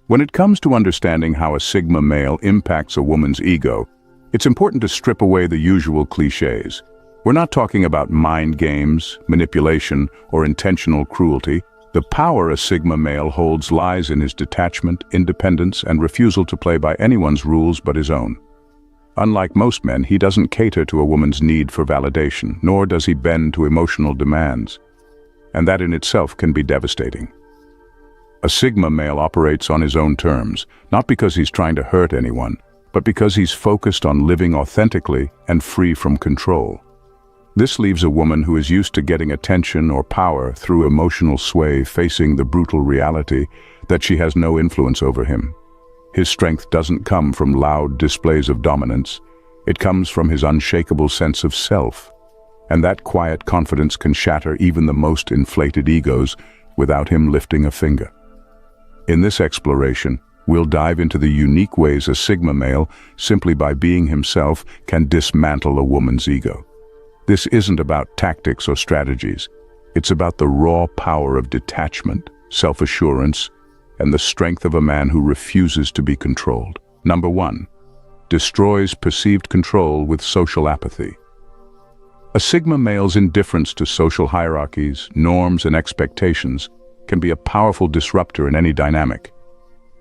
When it comes to understanding how a Sigma male impacts a woman's ego, it's important to strip away the usual cliches. We're not talking about mind games, manipulation, or intentional cruelty. The power a Sigma male holds lies in his detachment, independence, and refusal to play by anyone's rules but his own. Unlike most men, he doesn't cater to a woman's need for validation, nor does he bend to emotional demands. And that in itself can be devastating. A Sigma male operates on his own terms, not because he's trying to hurt anyone, but because he's focused on living authentically and free from control. This leaves a woman who is used to getting attention or power through emotional sway facing the brutal reality that she has no influence over him. His strength doesn't come from loud displays of dominance. It comes from his unshakable sense of self. And that quiet confidence can shatter even the most inflated egos without him lifting a finger. In this exploration, we'll dive into the unique ways a Sigma male, simply by being himself, can dismantle a woman's ego. This isn't about tactics or strategies. It's about the raw power of detachment, self-assurance, and the strength of a man who refuses to be controlled. Number 1. Destroys perceived control with social apathy. A Sigma male's indifference to social hierarchies, norms, and expectations can be a powerful disruptor in any dynamic.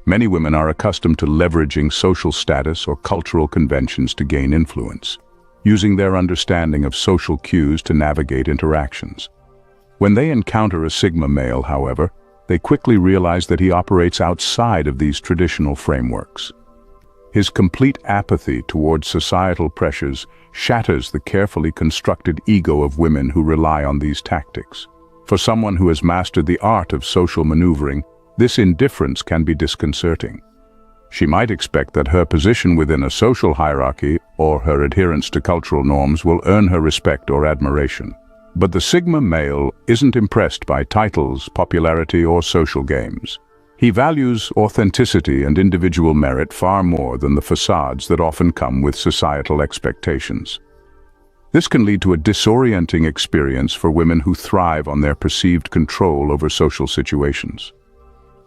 Many women are accustomed to leveraging social status or cultural conventions to gain influence, using their understanding of social cues to navigate interactions. When they encounter a Sigma male, however, they quickly realize that he operates outside of these traditional frameworks. His complete apathy towards societal pressures shatters the carefully constructed ego of women who rely on these tactics. For someone who has mastered the art of social maneuvering, this indifference can be disconcerting. She might expect that her position within a social hierarchy or her adherence to cultural norms will earn her respect or admiration. But the Sigma male isn't impressed by titles, popularity, or social games. He values authenticity and individual merit far more than the facades that often come with societal expectations. This can lead to a disorienting experience for women who thrive on their perceived control over social situations.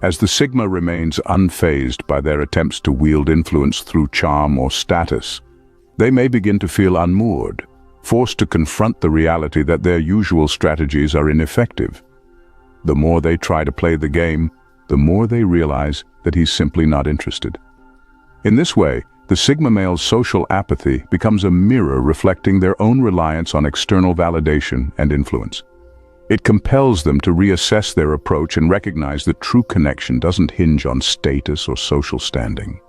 As the Sigma remains unfazed by their attempts to wield influence through charm or status, they may begin to feel unmoored, forced to confront the reality that their usual strategies are ineffective. The more they try to play the game, the more they realize that he's simply not interested. In this way, the Sigma male's social apathy becomes a mirror reflecting their own reliance on external validation and influence. It compels them to reassess their approach and recognize that true connection doesn't hinge on status or social standing.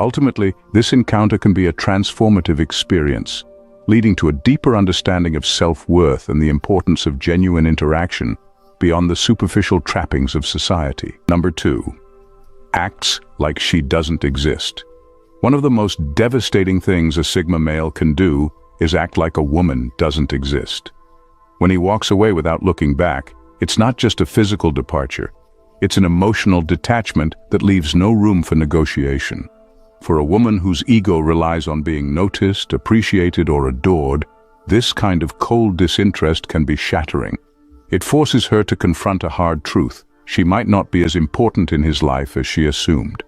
Ultimately, this encounter can be a transformative experience, leading to a deeper understanding of self-worth and the importance of genuine interaction beyond the superficial trappings of society. Number 2. Acts like she doesn't exist. One of the most devastating things a Sigma male can do is act like a woman doesn't exist. When he walks away without looking back, it's not just a physical departure. It's an emotional detachment that leaves no room for negotiation. For a woman whose ego relies on being noticed, appreciated, or adored, this kind of cold disinterest can be shattering. It forces her to confront a hard truth. She might not be as important in his life as she assumed.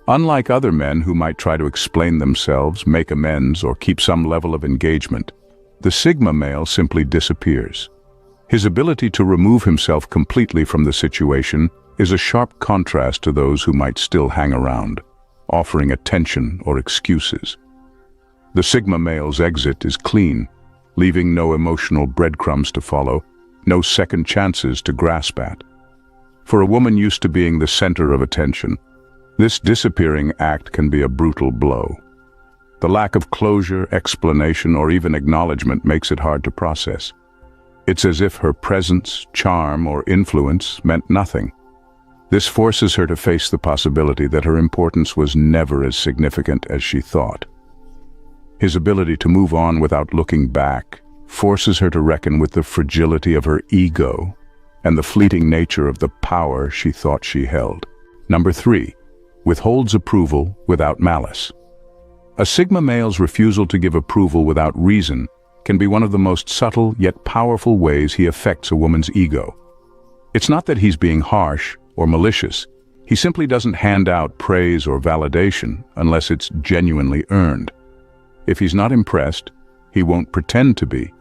Unlike other men who might try to explain themselves, make amends, or keep some level of engagement, the Sigma male simply disappears. His ability to remove himself completely from the situation is a sharp contrast to those who might still hang around, offering attention or excuses. The Sigma male's exit is clean, leaving no emotional breadcrumbs to follow, no second chances to grasp at. For a woman used to being the center of attention, this disappearing act can be a brutal blow. The lack of closure, explanation, or even acknowledgement makes it hard to process. It's as if her presence, charm, or influence meant nothing. This forces her to face the possibility that her importance was never as significant as she thought. His ability to move on without looking back forces her to reckon with the fragility of her ego and the fleeting nature of the power she thought she held. Number 3. Withholds approval without malice. A Sigma male's refusal to give approval without reason can be one of the most subtle yet powerful ways he affects a woman's ego. It's not that he's being harsh or malicious. He simply doesn't hand out praise or validation unless it's genuinely earned. If he's not impressed, he won't pretend to be.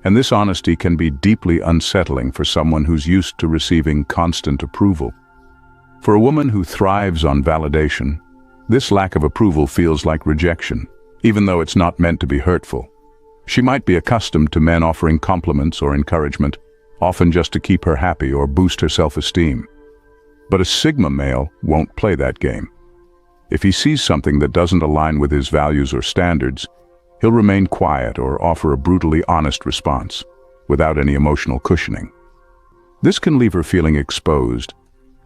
And this honesty can be deeply unsettling for someone who's used to receiving constant approval. For a woman who thrives on validation, this lack of approval feels like rejection, even though it's not meant to be hurtful. She might be accustomed to men offering compliments or encouragement, often just to keep her happy or boost her self-esteem. But a Sigma male won't play that game. If he sees something that doesn't align with his values or standards, he'll remain quiet or offer a brutally honest response, without any emotional cushioning. This can leave her feeling exposed,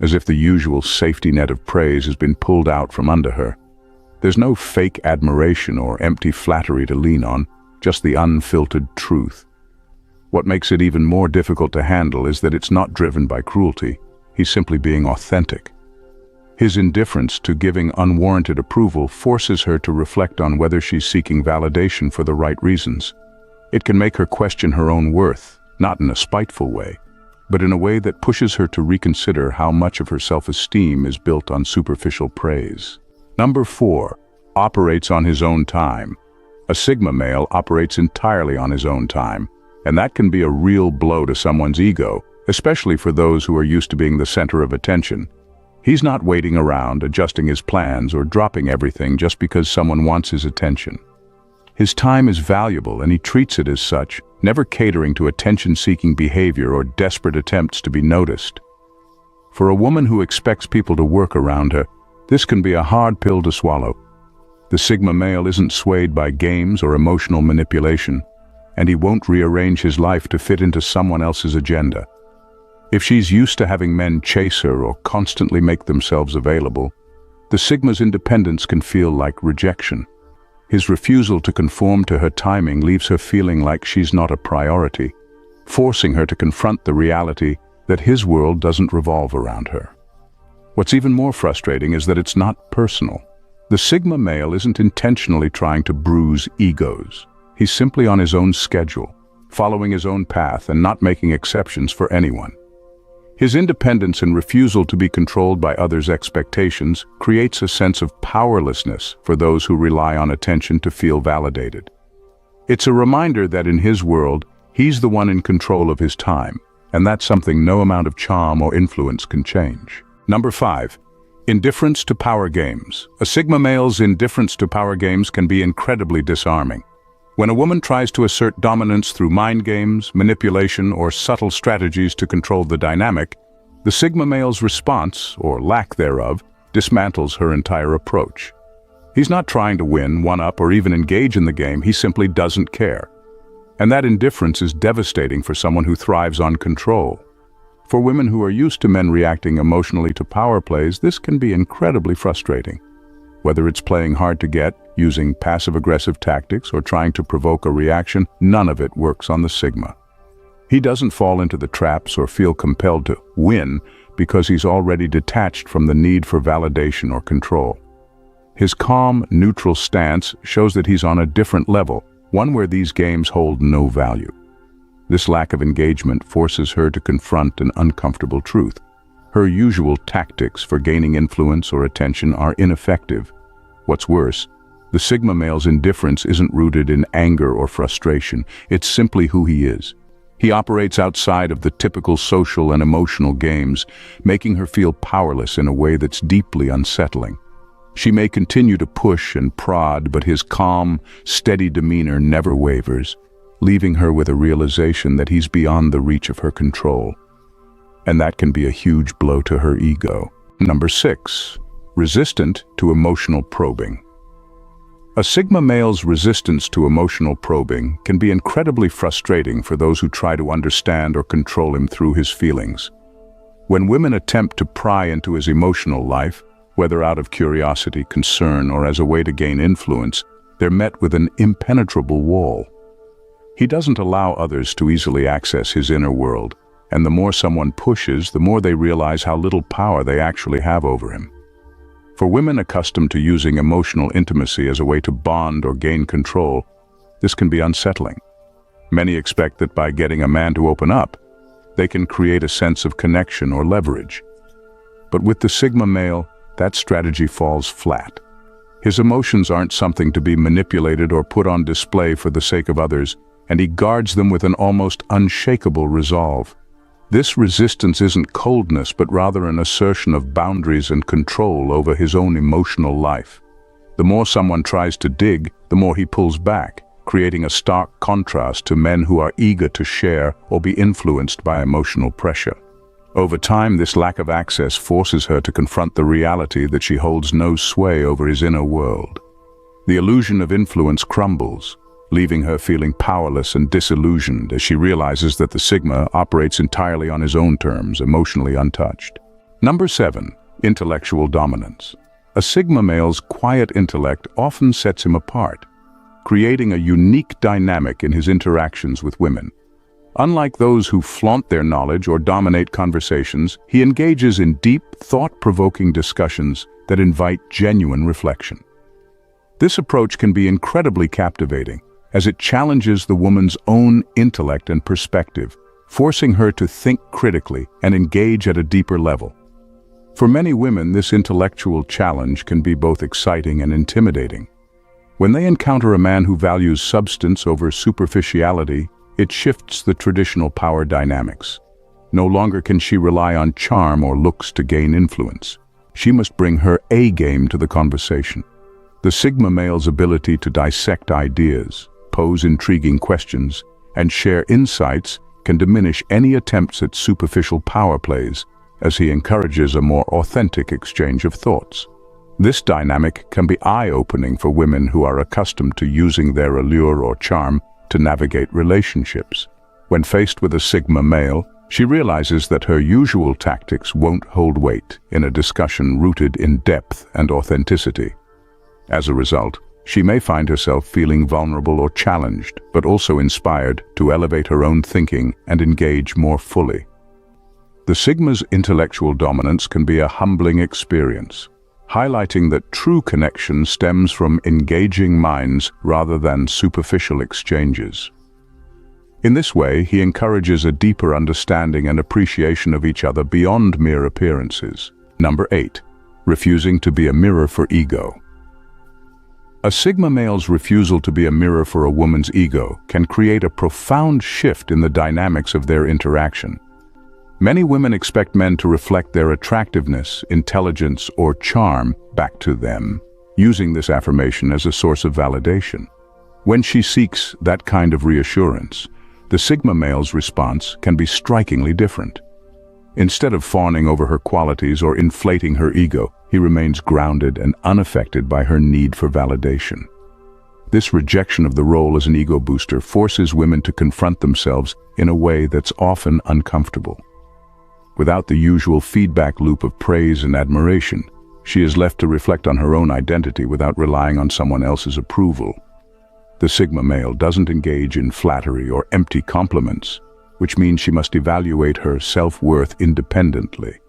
as if the usual safety net of praise has been pulled out from under her. There's no fake admiration or empty flattery to lean on, just the unfiltered truth. What makes it even more difficult to handle is that it's not driven by cruelty. He's simply being authentic. His indifference to giving unwarranted approval forces her to reflect on whether she's seeking validation for the right reasons. It can make her question her own worth, not in a spiteful way, but in a way that pushes her to reconsider how much of her self-esteem is built on superficial praise. Number 4, operates on his own time. A Sigma male operates entirely on his own time, and that can be a real blow to someone's ego, especially for those who are used to being the center of attention. He's not waiting around, adjusting his plans, or dropping everything just because someone wants his attention. His time is valuable, and he treats it as such, never catering to attention-seeking behavior or desperate attempts to be noticed. For a woman who expects people to work around her, this can be a hard pill to swallow. The Sigma male isn't swayed by games or emotional manipulation, and he won't rearrange his life to fit into someone else's agenda. If she's used to having men chase her or constantly make themselves available, the Sigma's independence can feel like rejection. His refusal to conform to her timing leaves her feeling like she's not a priority, forcing her to confront the reality that his world doesn't revolve around her. What's even more frustrating is that it's not personal. The Sigma male isn't intentionally trying to bruise egos. He's simply on his own schedule, following his own path and not making exceptions for anyone. His independence and refusal to be controlled by others' expectations creates a sense of powerlessness for those who rely on attention to feel validated. It's a reminder that in his world, he's the one in control of his time, and that's something no amount of charm or influence can change. Number 5. Indifference to power games. A Sigma male's indifference to power games can be incredibly disarming. When a woman tries to assert dominance through mind games, manipulation, or subtle strategies to control the dynamic, the Sigma male's response, or lack thereof, dismantles her entire approach. He's not trying to win, one-up, or even engage in the game. He simply doesn't care. And that indifference is devastating for someone who thrives on control. For women who are used to men reacting emotionally to power plays, this can be incredibly frustrating. Whether it's playing hard to get, using passive-aggressive tactics, or trying to provoke a reaction, none of it works on the Sigma. He doesn't fall into the traps or feel compelled to win because he's already detached from the need for validation or control. His calm, neutral stance shows that he's on a different level, one where these games hold no value. This lack of engagement forces her to confront an uncomfortable truth. Her usual tactics for gaining influence or attention are ineffective. What's worse, the Sigma male's indifference isn't rooted in anger or frustration. It's simply who he is. He operates outside of the typical social and emotional games, making her feel powerless in a way that's deeply unsettling. She may continue to push and prod, but his calm, steady demeanor never wavers, leaving her with a realization that he's beyond the reach of her control. And that can be a huge blow to her ego. Number 6. Resistant to emotional probing. A Sigma male's resistance to emotional probing can be incredibly frustrating for those who try to understand or control him through his feelings. When women attempt to pry into his emotional life, whether out of curiosity, concern, or as a way to gain influence, they're met with an impenetrable wall. He doesn't allow others to easily access his inner world, and the more someone pushes, the more they realize how little power they actually have over him. For women accustomed to using emotional intimacy as a way to bond or gain control, this can be unsettling. Many expect that by getting a man to open up, they can create a sense of connection or leverage. But with the Sigma male, that strategy falls flat. His emotions aren't something to be manipulated or put on display for the sake of others, and he guards them with an almost unshakable resolve. This resistance isn't coldness, but rather an assertion of boundaries and control over his own emotional life. The more someone tries to dig, the more he pulls back, creating a stark contrast to men who are eager to share or be influenced by emotional pressure. Over time, this lack of access forces her to confront the reality that she holds no sway over his inner world. The illusion of influence crumbles, leaving her feeling powerless and disillusioned as she realizes that the Sigma operates entirely on his own terms, emotionally untouched. Number 7. Intellectual dominance. A Sigma male's quiet intellect often sets him apart, creating a unique dynamic in his interactions with women. Unlike those who flaunt their knowledge or dominate conversations, he engages in deep, thought-provoking discussions that invite genuine reflection. This approach can be incredibly captivating, as it challenges the woman's own intellect and perspective, forcing her to think critically and engage at a deeper level. For many women, this intellectual challenge can be both exciting and intimidating. When they encounter a man who values substance over superficiality, it shifts the traditional power dynamics. No longer can she rely on charm or looks to gain influence. She must bring her A game to the conversation. The Sigma male's ability to dissect ideas, pose intriguing questions, and share insights can diminish any attempts at superficial power plays, as he encourages a more authentic exchange of thoughts. This dynamic can be eye-opening for women who are accustomed to using their allure or charm to navigate relationships. When faced with a Sigma male, she realizes that her usual tactics won't hold weight in a discussion rooted in depth and authenticity. As a result, she may find herself feeling vulnerable or challenged, but also inspired to elevate her own thinking and engage more fully. The Sigma's intellectual dominance can be a humbling experience, highlighting that true connection stems from engaging minds rather than superficial exchanges. In this way, he encourages a deeper understanding and appreciation of each other beyond mere appearances. Number 8. Refusing to be a mirror for ego. A Sigma male's refusal to be a mirror for a woman's ego can create a profound shift in the dynamics of their interaction. Many women expect men to reflect their attractiveness, intelligence, or charm back to them, using this affirmation as a source of validation. When she seeks that kind of reassurance, the Sigma male's response can be strikingly different. Instead of fawning over her qualities or inflating her ego, he remains grounded and unaffected by her need for validation. This rejection of the role as an ego booster forces women to confront themselves in a way that's often uncomfortable. Without the usual feedback loop of praise and admiration, she is left to reflect on her own identity without relying on someone else's approval. The Sigma male doesn't engage in flattery or empty compliments, which means she must evaluate her self-worth independently.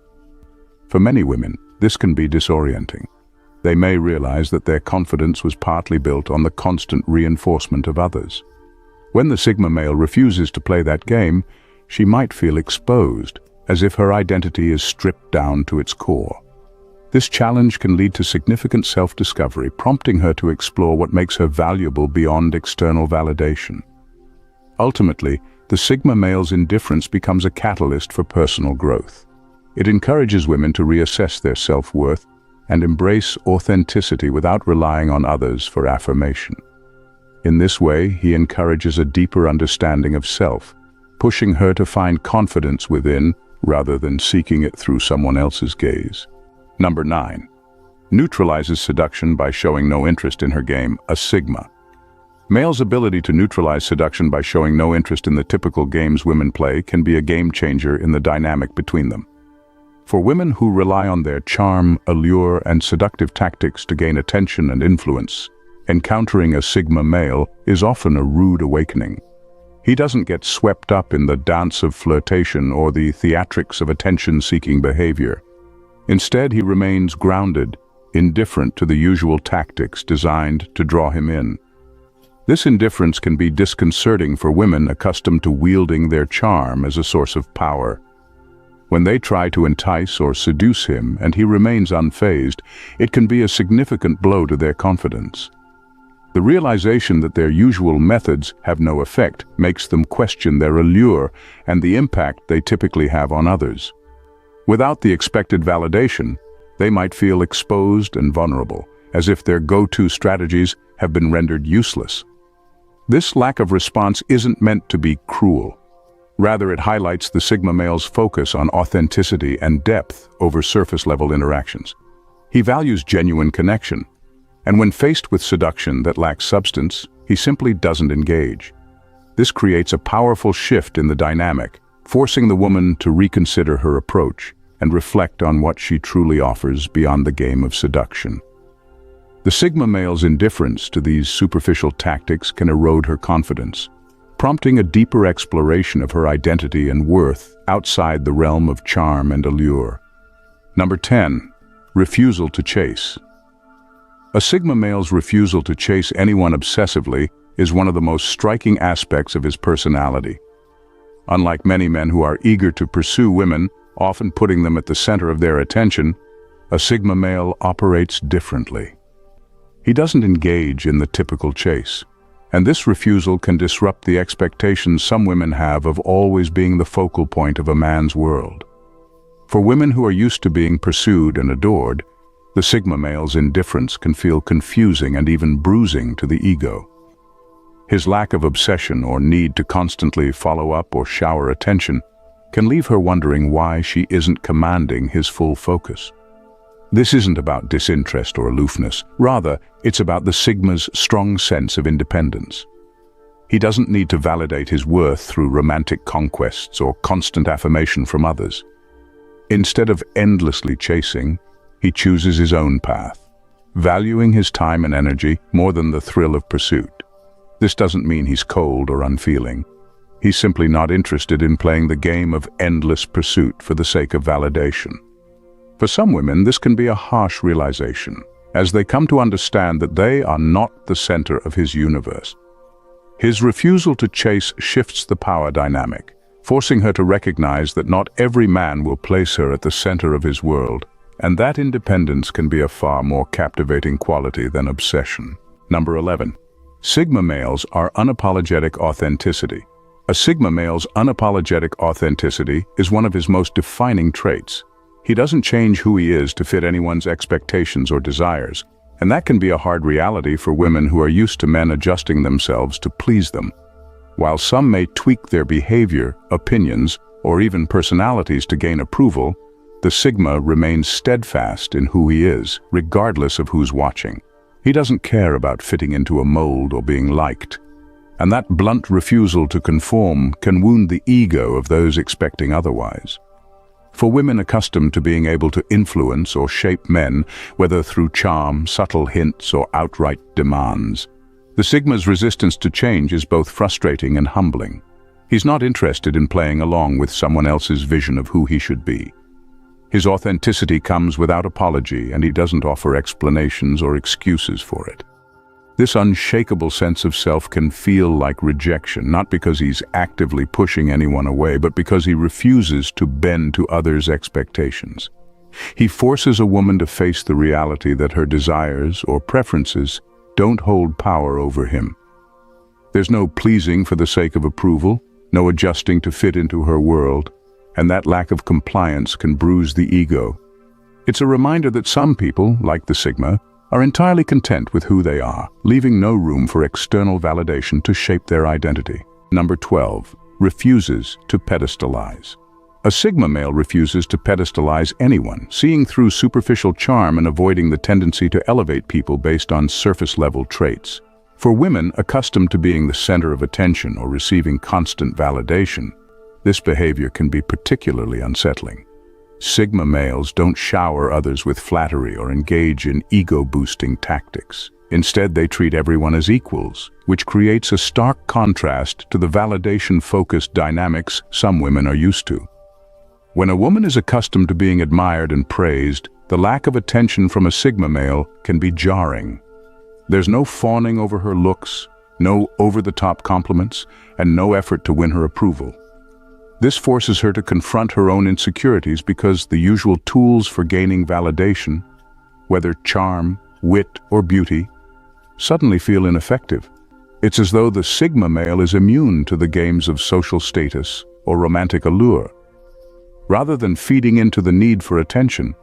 For many women, this can be disorienting. They may realize that their confidence was partly built on the constant reinforcement of others. When the Sigma male refuses to play that game, she might feel exposed, as if her identity is stripped down to its core. This challenge can lead to significant self-discovery, prompting her to explore what makes her valuable beyond external validation. Ultimately, the Sigma male's indifference becomes a catalyst for personal growth. It encourages women to reassess their self-worth and embrace authenticity without relying on others for affirmation. In this way, he encourages a deeper understanding of self, pushing her to find confidence within rather than seeking it through someone else's gaze. Number 9. Neutralizes seduction by showing no interest in her game, a Sigma. Males' ability to neutralize seduction by showing no interest in the typical games women play can be a game changer in the dynamic between them. For women who rely on their charm, allure, and seductive tactics to gain attention and influence, encountering a Sigma male is often a rude awakening. He doesn't get swept up in the dance of flirtation or the theatrics of attention-seeking behavior. Instead, he remains grounded, indifferent to the usual tactics designed to draw him in. This indifference can be disconcerting for women accustomed to wielding their charm as a source of power. When they try to entice or seduce him and he remains unfazed, it can be a significant blow to their confidence. The realization that their usual methods have no effect makes them question their allure and the impact they typically have on others. Without the expected validation, they might feel exposed and vulnerable, as if their go-to strategies have been rendered useless. This lack of response isn't meant to be cruel. Rather, it highlights the Sigma male's focus on authenticity and depth over surface-level interactions. He values genuine connection, and when faced with seduction that lacks substance, he simply doesn't engage. This creates a powerful shift in the dynamic, forcing the woman to reconsider her approach and reflect on what she truly offers beyond the game of seduction. The Sigma male's indifference to these superficial tactics can erode her confidence, prompting a deeper exploration of her identity and worth outside the realm of charm and allure. Number 10. Refusal to chase. A Sigma male's refusal to chase anyone obsessively is one of the most striking aspects of his personality. Unlike many men who are eager to pursue women, often putting them at the center of their attention, a Sigma male operates differently. He doesn't engage in the typical chase, and this refusal can disrupt the expectations some women have of always being the focal point of a man's world. For women who are used to being pursued and adored, the Sigma male's indifference can feel confusing and even bruising to the ego. His lack of obsession or need to constantly follow up or shower attention can leave her wondering why she isn't commanding his full focus. This isn't about disinterest or aloofness. Rather, it's about the Sigma's strong sense of independence. He doesn't need to validate his worth through romantic conquests or constant affirmation from others. Instead of endlessly chasing, he chooses his own path, valuing his time and energy more than the thrill of pursuit. This doesn't mean he's cold or unfeeling. He's simply not interested in playing the game of endless pursuit for the sake of validation. For some women, this can be a harsh realization, as they come to understand that they are not the center of his universe. His refusal to chase shifts the power dynamic, forcing her to recognize that not every man will place her at the center of his world, and that independence can be a far more captivating quality than obsession. Number 11. Sigma males are unapologetic authenticity. A Sigma male's unapologetic authenticity is one of his most defining traits. He doesn't change who he is to fit anyone's expectations or desires, and that can be a hard reality for women who are used to men adjusting themselves to please them. While some may tweak their behavior, opinions, or even personalities to gain approval, the Sigma remains steadfast in who he is, regardless of who's watching. He doesn't care about fitting into a mold or being liked, and that blunt refusal to conform can wound the ego of those expecting otherwise. For women accustomed to being able to influence or shape men, whether through charm, subtle hints, or outright demands, the Sigma's resistance to change is both frustrating and humbling. He's not interested in playing along with someone else's vision of who he should be. His authenticity comes without apology, and he doesn't offer explanations or excuses for it. This unshakable sense of self can feel like rejection, not because he's actively pushing anyone away, but because he refuses to bend to others' expectations. He forces a woman to face the reality that her desires or preferences don't hold power over him. There's no pleasing for the sake of approval, no adjusting to fit into her world, and that lack of compliance can bruise the ego. It's a reminder that some people, like the Sigma, are entirely content with who they are, leaving no room for external validation to shape their identity. Number 12. Refuses to pedestalize. A Sigma male refuses to pedestalize anyone, seeing through superficial charm and avoiding the tendency to elevate people based on surface-level traits. For women accustomed to being the center of attention or receiving constant validation, this behavior can be particularly unsettling. Sigma males don't shower others with flattery or engage in ego-boosting tactics. Instead, they treat everyone as equals, which creates a stark contrast to the validation-focused dynamics some women are used to. When a woman is accustomed to being admired and praised, the lack of attention from a Sigma male can be jarring. There's no fawning over her looks, no over-the-top compliments, and no effort to win her approval. This forces her to confront her own insecurities because the usual tools for gaining validation, whether charm, wit, or beauty, suddenly feel ineffective. It's as though the Sigma male is immune to the games of social status or romantic allure. Rather than feeding into the need for attention,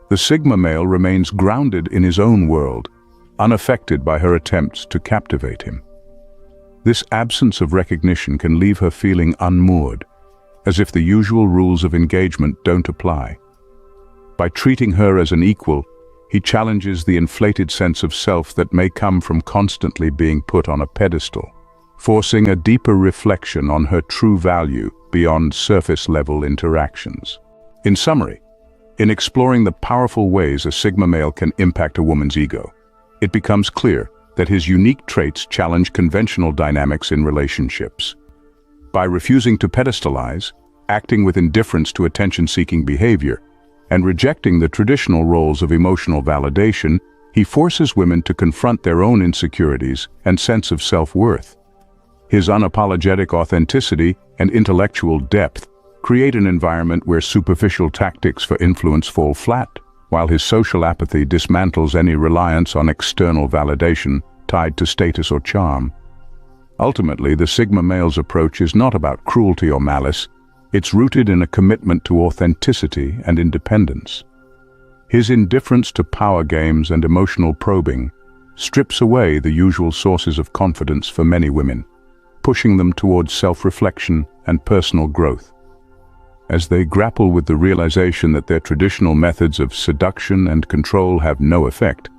the Sigma male remains grounded in his own world, unaffected by her attempts to captivate him. This absence of recognition can leave her feeling unmoored, as if the usual rules of engagement don't apply. By treating her as an equal, he challenges the inflated sense of self that may come from constantly being put on a pedestal, forcing a deeper reflection on her true value beyond surface-level interactions. In summary, in exploring the powerful ways a Sigma male can impact a woman's ego, it becomes clear that his unique traits challenge conventional dynamics in relationships. By refusing to pedestalize, acting with indifference to attention-seeking behavior, and rejecting the traditional roles of emotional validation, he forces women to confront their own insecurities and sense of self-worth. His unapologetic authenticity and intellectual depth create an environment where superficial tactics for influence fall flat, while his social apathy dismantles any reliance on external validation tied to status or charm. Ultimately, the Sigma male's approach is not about cruelty or malice. It's rooted in a commitment to authenticity and independence. His indifference to power games and emotional probing strips away the usual sources of confidence for many women, pushing them towards self-reflection and personal growth. As they grapple with the realization that their traditional methods of seduction and control have no effect,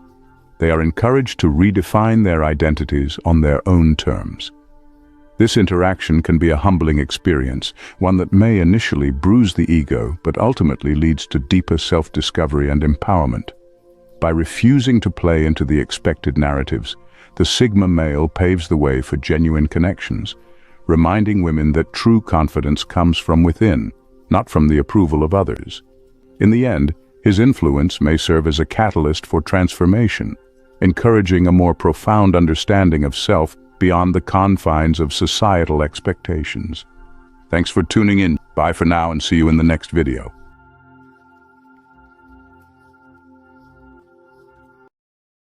they are encouraged to redefine their identities on their own terms. This interaction can be a humbling experience, one that may initially bruise the ego but ultimately leads to deeper self-discovery and empowerment. By refusing to play into the expected narratives, the Sigma male paves the way for genuine connections, reminding women that true confidence comes from within, not from the approval of others. In the end, his influence may serve as a catalyst for transformation, encouraging a more profound understanding of self beyond the confines of societal expectations. Thanks for tuning in. Bye for now and see you in the next video.